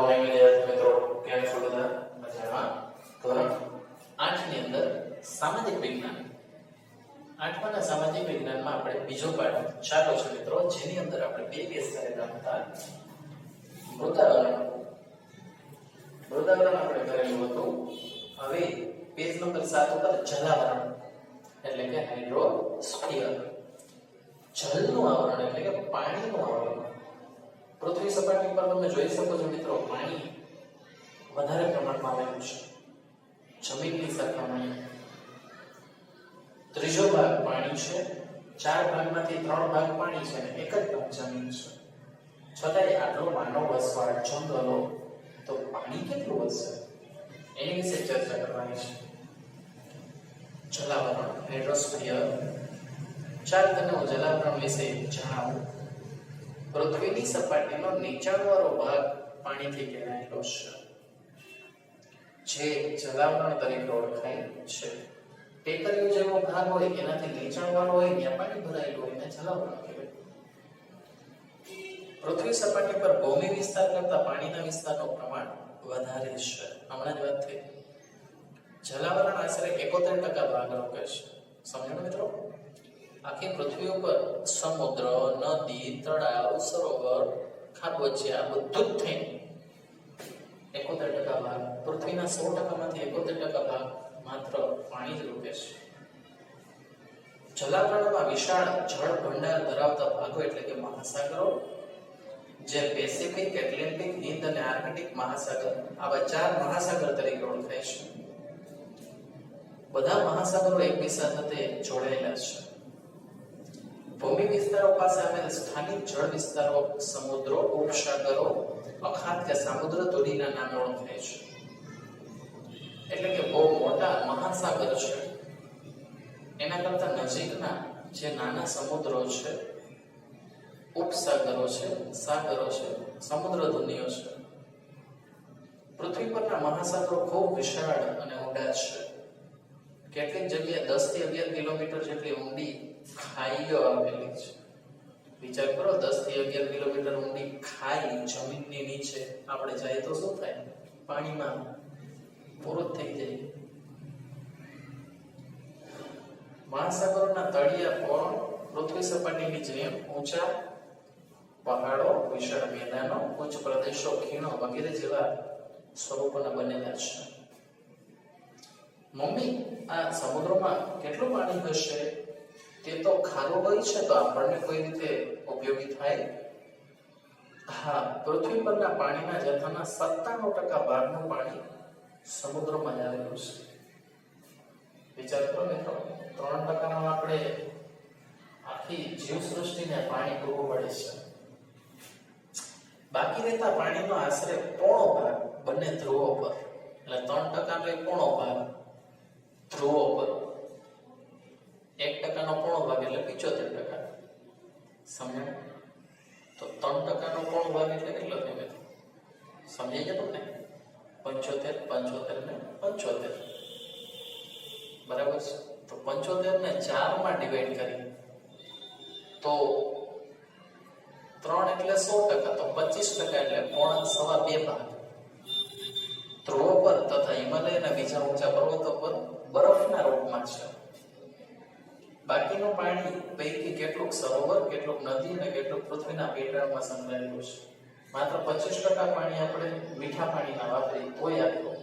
Morning વિદ્યાર્થી મિત્રો, કેમ છો બધા? મજામાં? ધોરણ 8 ની અંદર સામાજિક વિજ્ઞાન 8માના સામાજિક વિજ્ઞાનમાં આપણે બીજો પાઠ ચાલુ છે મિત્રો, જેની અંદર આપણે બે કેસ કરેલા હતા. મૃદાવરણ આપણે કરેલું હતું. હવે પેજ નંબર 7 ઉપર જલાવરણ એટલે કે હાઇડ્રોસ્ફિયર, જળનું આવરણ એટલે કે પાણીનું આવરણ. પૃથ્વી સપાટી પર તમે જોઈ શકો છો મિત્રો, પાણી વધારે પ્રમાણમાં આવેલું છે જમીનની સરખામણીએ. ત્રીજો ભાગ પાણી છે, 4 ભાગમાંથી 3 ભાગ પાણી છે અને 1 જ ભાગ જમીન છે. છતાંય આટલો માનવ વસવાટ જંગલો, તો પાણી કેટલું હશે એની વિશે ચર્ચા કરવાની છે. જલાવરણ હાઇડ્રોસ્ફિયર. ચાલો તમને હું જલાવરણ વિશે જણાવું. પૃથ્વીની સપાટીનો નીચાણવાળો ભાગ પાણીથી ઘેરાયેલો છે, જે જલાવરણ તરીકે ઓળખાય છે. ટેકરીઓ જેવો ભાગ હોય એનાથી નીચાણવાળો હોય ત્યાં પાણી ભરાયેલું હોય એને જલાવરણ કહેવાય. પૃથ્વી સપાટી પર ભૂમિ વિસ્તાર કરતા પાણીના વિસ્તારનું પ્રમાણ વધારે છે. હમણાં જ વાત થઈ. જલાવરણ આશરે 71% ભાગ રોકે છે. સમજો મિત્રો, આખી પૃથ્વી ઉપર સમુદ્ર, નદી, તળાવ, સરોવર, ખાબોચિયા બધું જ થઈને 71% ભાગ, પૃથ્વીના 100% માંથી 71% ભાગ માત્ર પાણી જ રૂપે છે. જલાવરણમાં વિશાળ જળ ભંડાર ધરાવતા ભાગો એટલે કે મહાસાગરો, જે પેસિફિક, એટલાન્ટિક, હિંદ અને આર્કટિક મહાસાગર, આવા 4 મહાસાગર તરીકે ઓળખાય છે. બધા મહાસાગરો એકબીજા સાથે જોડાયેલા છે. ભૂમિ વિસ્તારો પાસે આવેલ સ્થાનિક જળ વિસ્તારો સમુદ્રો, ઉપસાગરો, અખાત કે સામુદ્ર ધુરીના નામે ઓળખાય છે. એટલે કે બહુ મોટા મહાસાગર છે એના કરતા નજીકના જે નાના સમુદ્રો છે, ઉપસાગરો છે, સાગરો છે, સમુદ્ર ધુનીઓ છે. પૃથ્વી પરના મહાસાગરો ખૂબ વિશાળ અને ઊંડા છે. કેટલીક જગ્યાએ 10 થી 11 કિલોમીટર જેટલી ઊંડી ખાઈઓ આવેલી છે. વિચાર કરો, 10 થી 11 કિલોમીટર ઊંડી ખાઈ જમીનની નીચે આપણે જઈએ તો શું થાય? પાણીમાં પૂરું થઈ જાય. મહાસાગરોના તળિયા પણ પૃથ્વી સપાટીની જેમ ઊંચા પહાડો, વિશાળ મેદાનો, ઉચ્ચ પ્રદેશો, ખીણો વગેરે જેવા સ્વરૂપોના બનેલા છે. મમ્મી, આ સમુદ્રમાં કેટલું પાણી હશે? તે તો ખારું હોય છે, તો આપણને કોઈ રીતે ઉપયોગી થાય? હા, પૃથ્વી પરના પાણીના જથ્થાના 97% ભાગનું પાણી સમુદ્રમાં જ આવેલું છે. વિચાર કરો મિત્રો, 3%માં આપણે આખી જીવસૃષ્ટિને પાણી પૂરું પડે છે. બાકી રહેતા પાણીનો આશરે પોણો ભાગ બંને ધ્રુવો પર, એટલે 3% એટલે પોણો ભાગ ધ્રુવો પર, 1%નો પોણો ભાગ એટલે 75%. સમજાય? તો 3%નો પોણો ભાગ એટલે કેટલો થયો મિત્રો? સમજાઈ જતો ને? 75, 75 ને 75, બરાબર છે. તો 75 ને 4 માં ડિવાઈડ કરી તો 3 એટલે 100%, તો 25% એટલે પોણા સવા 2 ભાગ ધ્રુવો પર તથા હિમાલયના બીજા ઊંચા પર્વતો પર બરફના રૂપમાં છે. બાકીનું પાણી પૈકી કેટલુંક સરોવર, કેટલુંક નદી અને કેટલુંક પૃથ્વીના પેટાળમાં સંકળાયેલું છે. માત્ર 25% પાણી આપણે મીઠા પાણીના વાપરી તોય આટલું.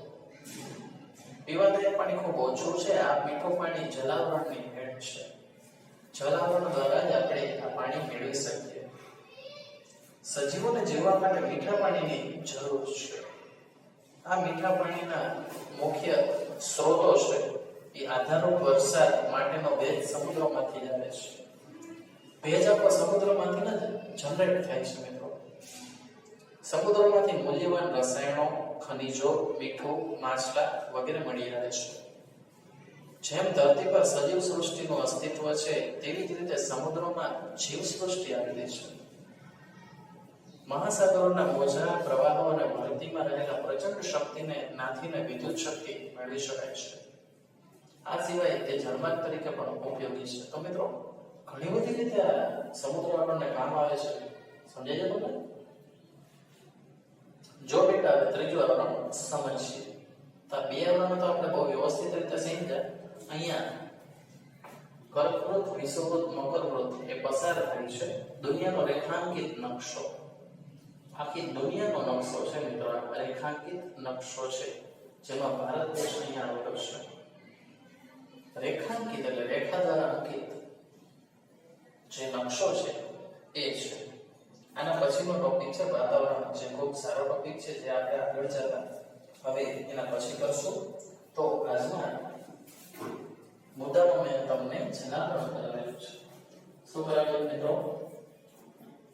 પીવાલાયક પાણી ખૂબ ઓછું છે. આ મીઠું પાણી જલાવરણની ભેટ છે. જલાવરણ દ્વારા જ આપણે આ પાણી મેળવી શકીએ. સજીવોને જીવવા માટે મીઠા પાણીની જરૂર છે. આ મીઠા પાણીના મુખ્ય સ્ત્રોતો છે એ આધારરૂપ વરસાદ માટેનો ભેજ સમુદ્રમાંથી જ આવે છે. ભેજ આખો સમુદ્રમાંથી જ જનરેટ થાય છે મિત્રો. સમુદ્રમાંથી મૂલ્યવાન રસાયણો, ખનિજો, મીઠું, માછલા વગેરે મળી રહે છે. જેમ ધરતી પર સજીવ સૃષ્ટિનું અસ્તિત્વ છે, તેવી જ રીતે સમુદ્રમાં જીવ સૃષ્ટિ આવેલી છે. મહાસાગરોના મોજા, પ્રવાહો અને ભરતીમાં રહેલા પ્રચંડ શક્તિને નાથીને વિદ્યુત શક્તિ મેળવી શકાય છે. આ સિવાય તે જળમાર્ગ તરીકે પણ ઉપયોગી છે. તો મિત્રો, ઘણી બધી રીતે સમુદ્ર આપણને કામ આવે છે. સમજાય છે તમને? જો બેટા હવે ત્રીજું આવરણ સમજીએ તો આ બે આવરણ તો આપણે બહુ વ્યવસ્થિત રીતે સમજ્યા. અહીંયા કર્કવૃત, વિષુવવૃત, મકરવૃત એ પસાર થાય છે દુનિયાનો રેખાંકિત નકશો. આખી દુનિયાનો નકશો છે મિત્રો, આ રેખાંકિત નકશો છે જેમાં ભારત દેશ અહીંયા આવેલો છે. રેખાંકિત એટલે રેખા દ્વારા અંકિત જે નકશો છે એ છે. આના પછીનો ટોપિક છે વાતાવરણ, જે ખૂબ સારો ટોપિક છે જે આપણે આગળ જતા હવે એના પછી કરશું. તો આજના મુદ્દામાં મેં તમને જનાવરણ કરેલું છે. શું કરાવ્યું મિત્રો?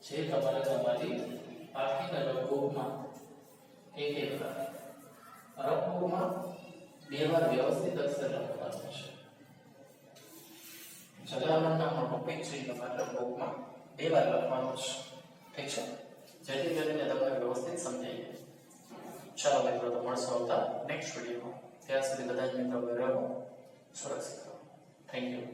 જે તમારે તમારી આખી રફબુકમાં એક વાર રફબુકમાં બે વાર વ્યવસ્થિત અક્ષર લખવાનું છે. જનાવરણ નામનો ટોપિક છે તમારે રફબુકમાં બે વાર લખવાનો છે. ઠીક છે? જેથી કરીને તમને વ્યવસ્થિત સમજાઈ જાય. ચાલો મિત્રો, તો મળશું આવતા નેક્સ્ટ વિડીયોમાં. ત્યાં સુધી બધા જ મિત્રો રહો, સુરક્ષિત રહો. Thank you.